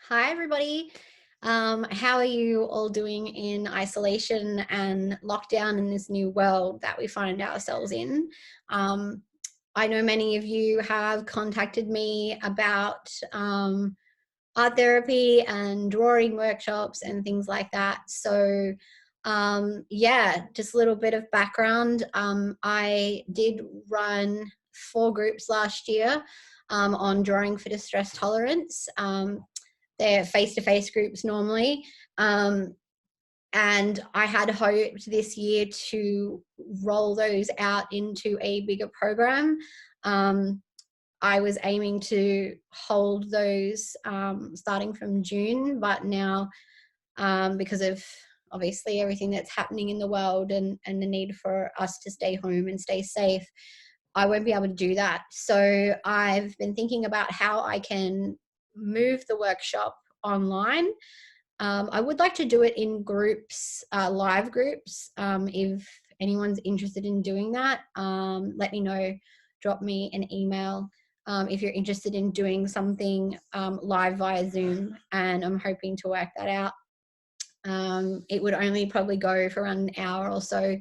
Hi, everybody. How are you all doing in isolation and lockdown in this new world that we find ourselves in? Um, I know many of you have contacted me about art therapy and drawing workshops and things like that. So, yeah, just a little bit of background. I did run 4 groups last year on drawing for distress tolerance. They're face-to-face groups normally. And I had hoped this year to roll those out into a bigger program. I was aiming to hold those starting from June, but now because of obviously everything that's happening in the world and the need for us to stay home and stay safe, I won't be able to do that. So I've been thinking about how I can move the workshop online. I would like to do it in groups, live groups. If anyone's interested in doing that, let me know. Drop me an email if you're interested in doing something live via Zoom, and I'm hoping to work that out. It would only probably go for around an hour or so,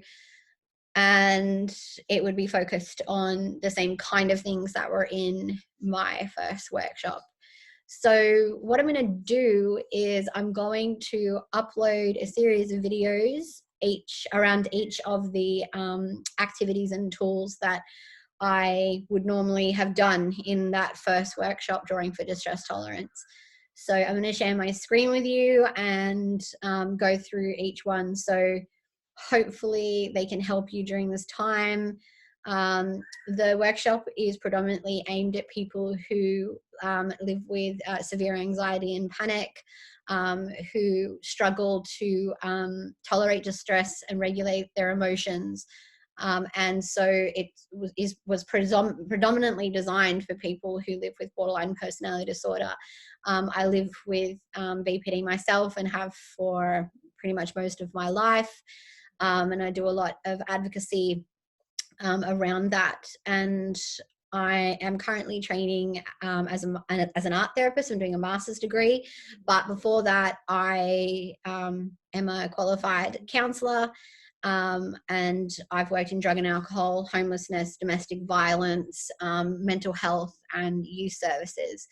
and it would be focused on the same kind of things that were in my first workshop. So what I'm going to do is I'm going to upload a series of videos around each of the activities and tools that I would normally have done in that first workshop, drawing for distress tolerance. So I'm going to share my screen with you and go through each one. So hopefully they can help you during this time. The workshop is predominantly aimed at people who live with severe anxiety and panic, who struggle to tolerate distress and regulate their emotions. And so it was predominantly designed for people who live with borderline personality disorder. I live with BPD myself and have for pretty much most of my life. And I do a lot of advocacy around that. And I am currently training as an art therapist. I'm doing a master's degree. But before that, I am a qualified counsellor. And I've worked in drug and alcohol, homelessness, domestic violence, mental health, and youth services.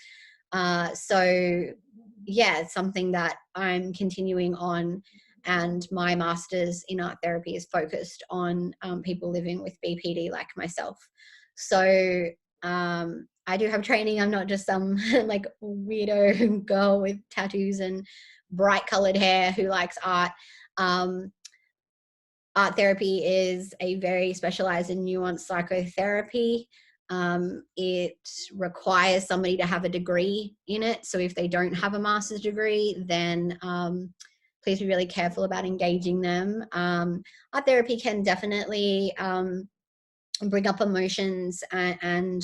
So, yeah, it's something that I'm continuing on, and my master's in art therapy is focused on people living with BPD like myself. So I do have training. I'm not just some like weirdo girl with tattoos and bright colored hair who likes art. Art therapy is a very specialized and nuanced psychotherapy. It requires somebody to have a degree in it. So if they don't have a master's degree, then please be really careful about engaging them. Art therapy can definitely bring up emotions and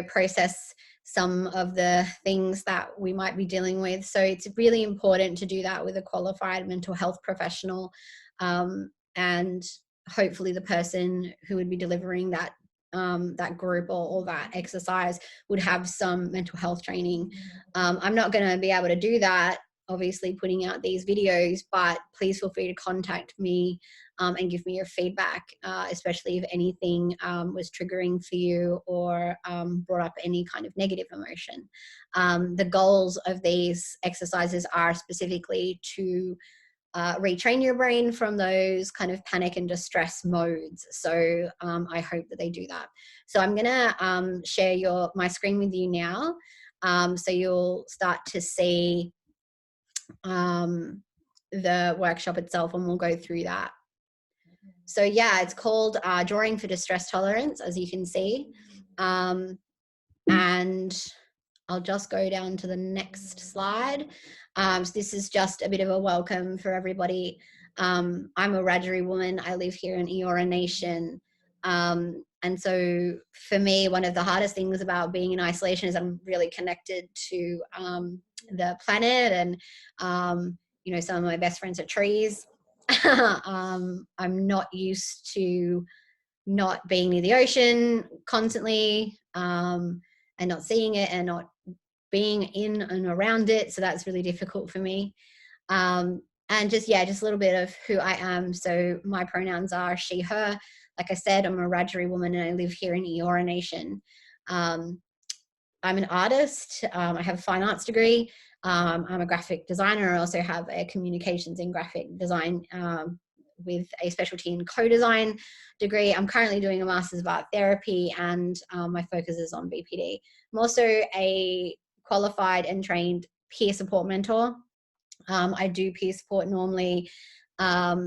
process some of the things that we might be dealing with. So it's really important to do that with a qualified mental health professional. And hopefully the person who would be delivering that group or that exercise would have some mental health training. I'm not going to be able to do that, obviously, putting out these videos, but please feel free to contact me and give me your feedback, especially if anything was triggering for you or brought up any kind of negative emotion. The goals of these exercises are specifically to retrain your brain from those kind of panic and distress modes. So I hope that they do that. So I'm gonna share my screen with you now. So you'll start to see the workshop itself, and we'll go through that. So yeah, it's called Drawing for Distress Tolerance, as you can see. And I'll just go down to the next slide. So this is just a bit of a welcome for everybody. I'm a Wiradjuri woman. I live here in Eora Nation. And so for me, one of the hardest things about being in isolation is I'm really connected to the planet, and some of my best friends are trees. I'm not used to not being near the ocean constantly, and not seeing it and not being in and around it. So that's really difficult for me. And just a little bit of who I am. So my pronouns are she, her. Like I said, I'm a Wiradjuri woman and I live here in Eora Nation. I'm an artist. I have a fine arts degree. I'm a graphic designer. I also have a communications and graphic design with a specialty in co-design degree. I'm currently doing a Master's of Art Therapy, and my focus is on BPD. I'm also a qualified and trained peer support mentor. I do peer support normally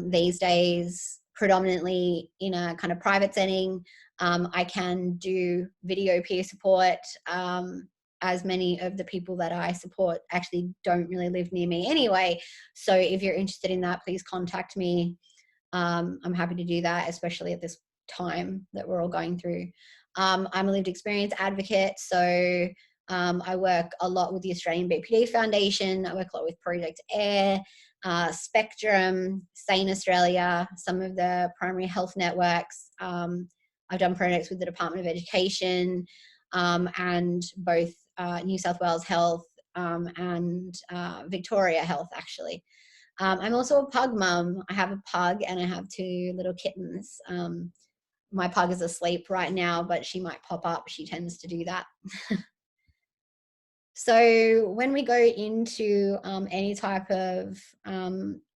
these days, predominantly in a kind of private setting. I can do video peer support, as many of the people that I support actually don't really live near me anyway. So if you're interested in that, please contact me. I'm happy to do that, especially at this time that we're all going through. I'm a lived experience advocate, so I work a lot with the Australian BPD Foundation. I work a lot with Project AIR, Spectrum, Sane Australia, some of the primary health networks. I've done projects with the Department of Education, and both New South Wales Health and Victoria Health, actually. I'm also a pug mum. I have a pug and I have 2 little kittens. My pug is asleep right now, but she might pop up. She tends to do that. So when we go into any type of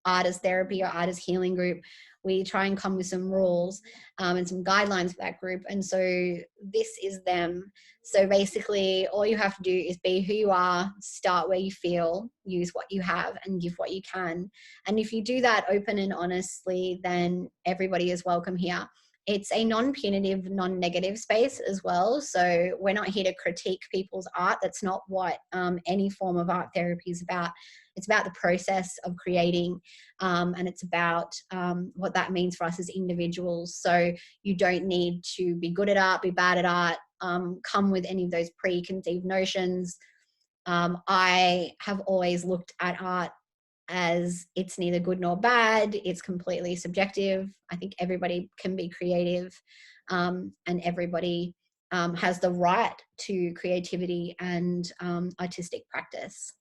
artist therapy or artist healing group, we try and come with some rules and some guidelines for that group. And so this is them. So basically all you have to do is be who you are, start where you feel, use what you have and give what you can. And if you do that open and honestly, then everybody is welcome here. It's a non-punitive, non-negative space as well. So we're not here to critique people's art. That's not what any form of art therapy is about. It's about the process of creating, and it's about what that means for us as individuals. So you don't need to be good at art, be bad at art, come with any of those preconceived notions. I have always looked at art as it's neither good nor bad. It's completely subjective. I think everybody can be creative, and everybody has the right to creativity and artistic practice.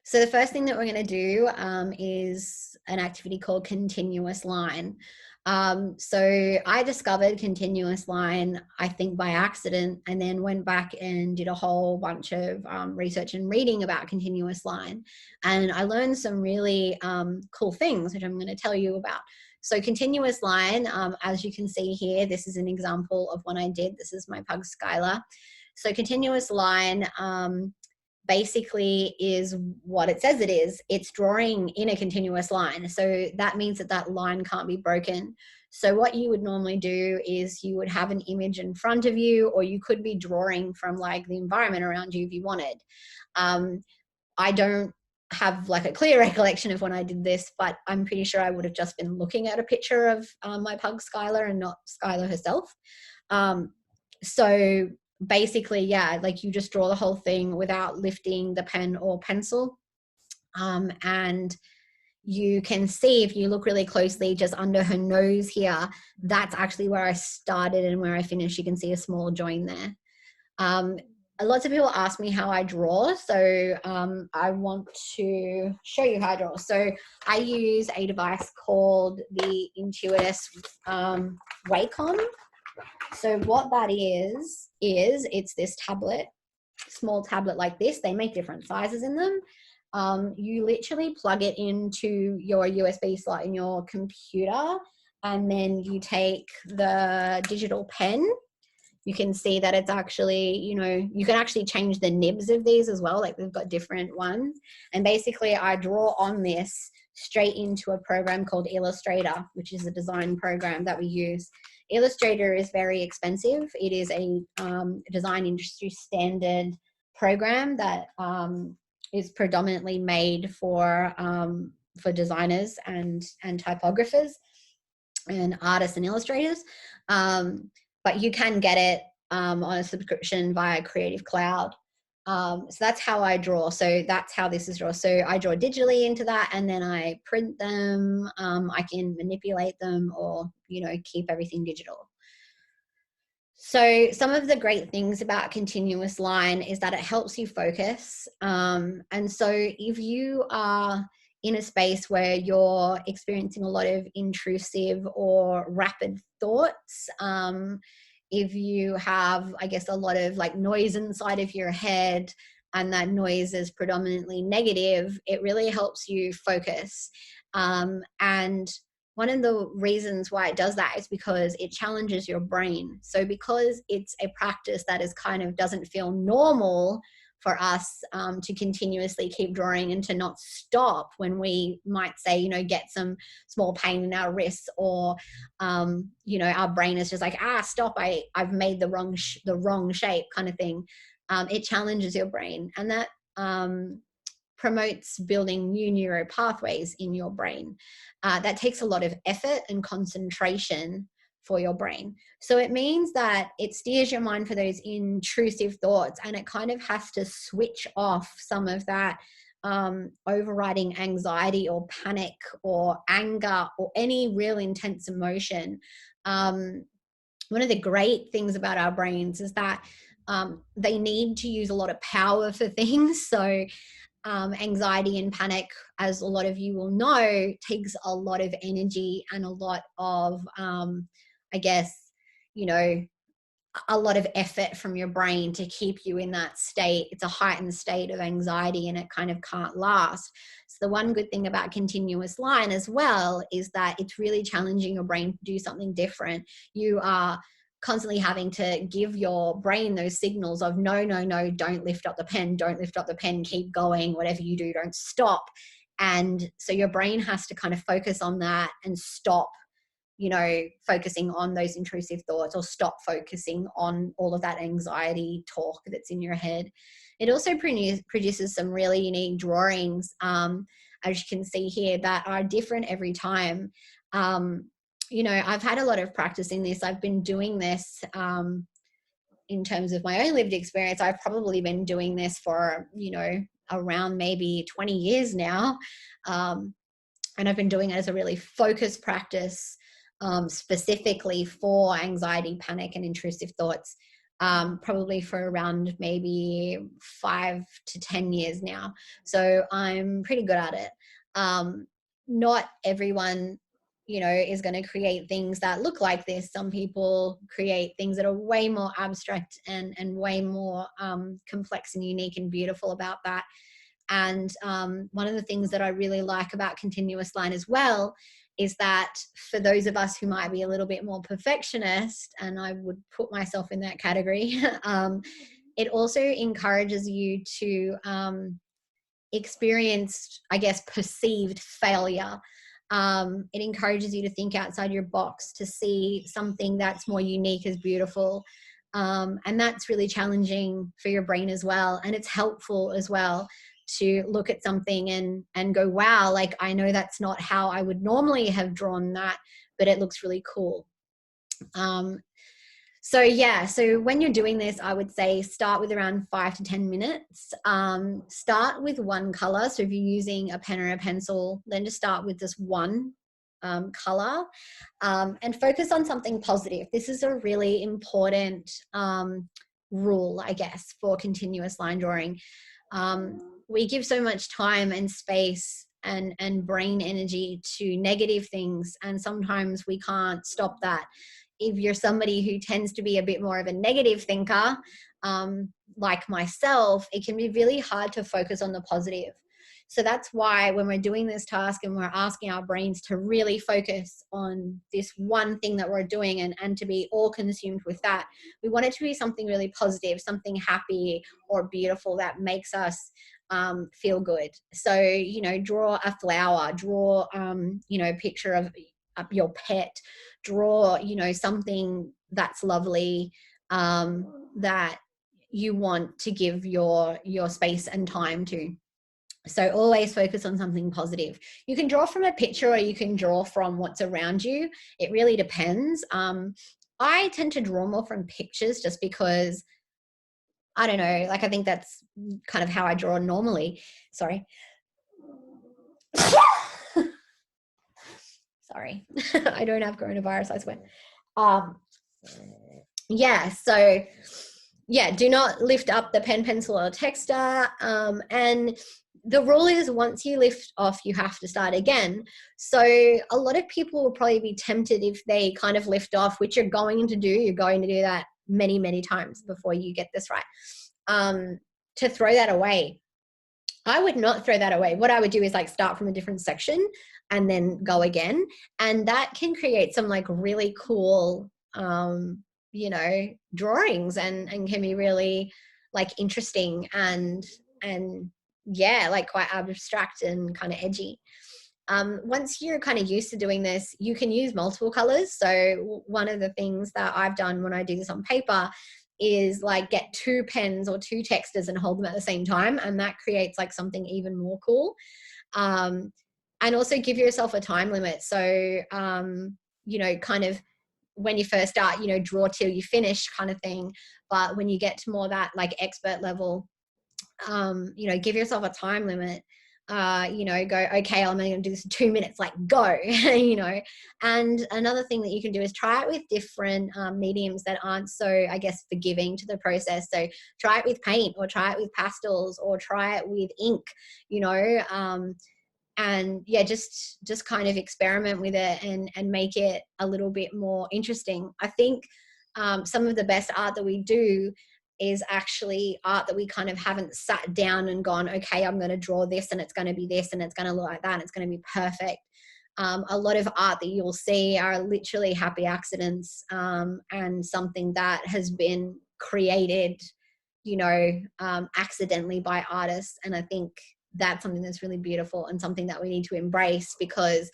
So the first thing that we're going to do is an activity called continuous line. So I discovered continuous line, I think by accident, and then went back and did a whole bunch of research and reading about continuous line. And I learned some really cool things, which I'm going to tell you about. So continuous line, as you can see here, this is an example of one I did. This is my pug Skylar. So continuous line basically is what it says it is. It's drawing in a continuous line. So that means that that line can't be broken. So what you would normally do is you would have an image in front of you, or you could be drawing from like the environment around you if you wanted. I don't have like a clear recollection of when I did this, but I'm pretty sure I would have just been looking at a picture of my pug Skylar and not Skylar herself. So basically, yeah, like you just draw the whole thing without lifting the pen or pencil. And you can see, if you look really closely, just under her nose here, that's actually where I started and where I finished. You can see a small join there. Lots of people ask me how I draw, so I want to show you how I draw. So I use a device called the Intuitus Wacom. So what that is it's this tablet, small tablet like this. They make different sizes in them. You literally plug it into your USB slot in your computer, and then you take the digital pen. You can see that it's actually, you know, you can actually change the nibs of these as well. Like we've got different ones. And basically I draw on this straight into a program called Illustrator, which is a design program that we use. Illustrator is very expensive. It is a design industry standard program that is predominantly made for designers and typographers and artists and illustrators. But you can get it on a subscription via Creative Cloud. So that's how I draw. So that's how this is drawn. So I draw digitally into that, and then I print them. I can manipulate them, or, you know, keep everything digital. So some of the great things about continuous line is that it helps you focus. And so if you are in a space where you're experiencing a lot of intrusive or rapid thoughts, if you have, I guess, a lot of like noise inside of your head, and that noise is predominantly negative, it really helps you focus. And one of the reasons why it does that is because it challenges your brain. So because it's a practice that is kind of doesn't feel normal for us, to continuously keep drawing and to not stop when we might say, you know, get some small pain in our wrists, or you know, our brain is just like, stop, I've made the wrong shape kind of thing. It challenges your brain, and that promotes building new neural pathways in your brain. That takes a lot of effort and concentration for your brain. So it means that it steers your mind for those intrusive thoughts, and it kind of has to switch off some of that overriding anxiety or panic or anger or any real intense emotion. One of the great things about our brains is that they need to use a lot of power for things. So anxiety and panic, as a lot of you will know, takes a lot of energy and a lot of, I guess, you know, a lot of effort from your brain to keep you in that state. It's a heightened state of anxiety, and it kind of can't last. So the one good thing about continuous line as well is that it's really challenging your brain to do something different. You are constantly having to give your brain those signals of no, no, no, don't lift up the pen, don't lift up the pen, keep going, whatever you do, don't stop. And so your brain has to kind of focus on that and stop, you know, focusing on those intrusive thoughts, or stop focusing on all of that anxiety talk that's in your head. It also produces some really unique drawings, as you can see here, that are different every time. You know, I've had a lot of practice in this. I've been doing this, in terms of my own lived experience, I've probably been doing this for, you know, around maybe 20 years now. And I've been doing it as a really focused practice, specifically for anxiety, panic, and intrusive thoughts, probably for around maybe 5 to 10 years now. So I'm pretty good at it. Not everyone, you know, is going to create things that look like this. Some people create things that are way more abstract and way more complex and unique and beautiful about that. And one of the things that I really like about continuous line as well is that for those of us who might be a little bit more perfectionist, and I would put myself in that category, it also encourages you to experience, I guess, perceived failure. It encourages you to think outside your box, to see something that's more unique as beautiful. And that's really challenging for your brain as well. And it's helpful as well to look at something and go, wow, like I know that's not how I would normally have drawn that, but it looks really cool. So yeah, so when you're doing this, I would say start with around 5 to 10 minutes. Start with one color. So if you're using a pen or a pencil, then just start with this one color, and focus on something positive. This is a really important rule, I guess, for continuous line drawing. We give so much time and space and brain energy to negative things, and sometimes we can't stop that. If you're somebody who tends to be a bit more of a negative thinker, like myself, it can be really hard to focus on the positive. So that's why when we're doing this task and we're asking our brains to really focus on this one thing that we're doing, and to be all consumed with that, we want it to be something really positive, something happy or beautiful that makes us feel good. So, you know, draw a flower, draw, you know, a picture of your pet, draw, you know, something that's lovely, that you want to give your space and time to. So always focus on something positive. You can draw from a picture, or you can draw from what's around you. It really depends. I tend to draw more from pictures, just because, I don't know, like I think that's kind of how I draw normally. Sorry. Sorry. I don't have coronavirus, I swear. yeah, so yeah, do not lift up the pen, pencil, or texter. And the rule is once you lift off, you have to start again. So a lot of people will probably be tempted if they kind of lift off, which you're going to do. You're going to do that many, many times before you get this right, to throw that away. I would not throw that away. What I would do is like start from a different section and then go again. And that can create some like really cool, you know, drawings, and can be really like interesting and yeah, like quite abstract and kind of edgy. Once you're kind of used to doing this, you can use multiple colors. So one of the things that I've done when I do this on paper is like get two pens or two texters and hold them at the same time, and that creates like something even more cool. And also give yourself a time limit. So you know, kind of when you first start, you know, draw till you finish kind of thing. But when you get to more that like expert level, you know, give yourself a time limit. You know, go, okay, I'm only going to do this in 2 minutes, like go, you know. And another thing that you can do is try it with different mediums that aren't so, I guess, forgiving to the process. So try it with paint, or try it with pastels, or try it with ink, you know. And yeah, just kind of experiment with it and make it a little bit more interesting. I think some of the best art that we do is actually art that we kind of haven't sat down and gone, okay, I'm going to draw this and it's going to be this and it's going to look like that and it's going to be perfect. A lot of art that you'll see are literally happy accidents, and something that has been created, you know, accidentally by artists. And I think that's something that's really beautiful and something that we need to embrace, because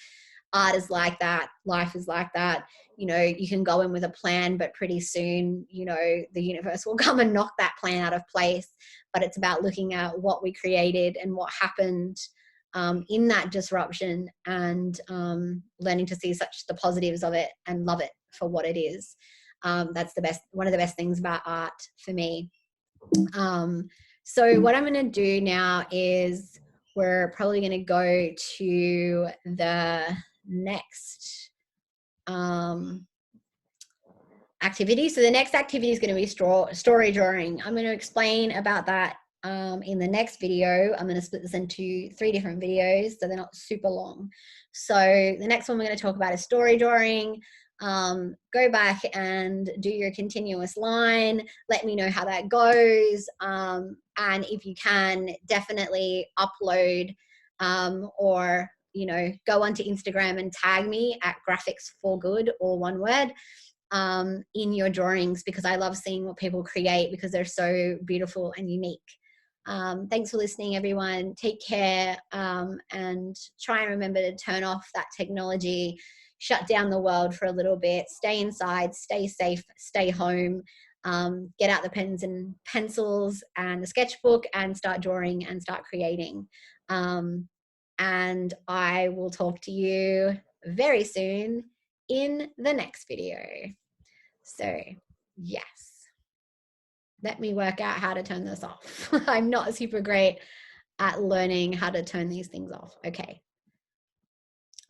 art is like that, life is like that. You know, you can go in with a plan, but pretty soon, you know, the universe will come and knock that plan out of place. But it's about looking at what we created and what happened in that disruption, and learning to see such the positives of it and love it for what it is. That's the best, one of the best things about art for me. So what I'm going to do now is we're probably going to go to the next activity. So the next activity is going to be story drawing. I'm going to explain about that in the next video. I'm going to split this into 3 different videos so they're not super long. So the next one we're going to talk about is story drawing. Go back and do your continuous line. Let me know how that goes. And if you can, definitely upload or, you know, go onto Instagram and tag me at graphics for good, all one word, in your drawings, because I love seeing what people create because they're so beautiful and unique. Thanks for listening, everyone. Take care, and try and remember to turn off that technology, shut down the world for a little bit, stay inside, stay safe, stay home, get out the pens and pencils and the sketchbook and start drawing and start creating. And I will talk to you very soon in the next video. So yes, let me work out how to turn this off. I'm not super great at learning how to turn these things off. Okay.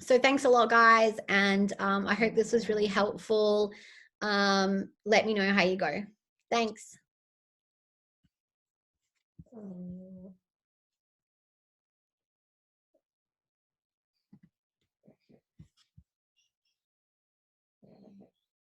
So thanks a lot, guys. And I hope this was really helpful. Let me know how you go. Thanks.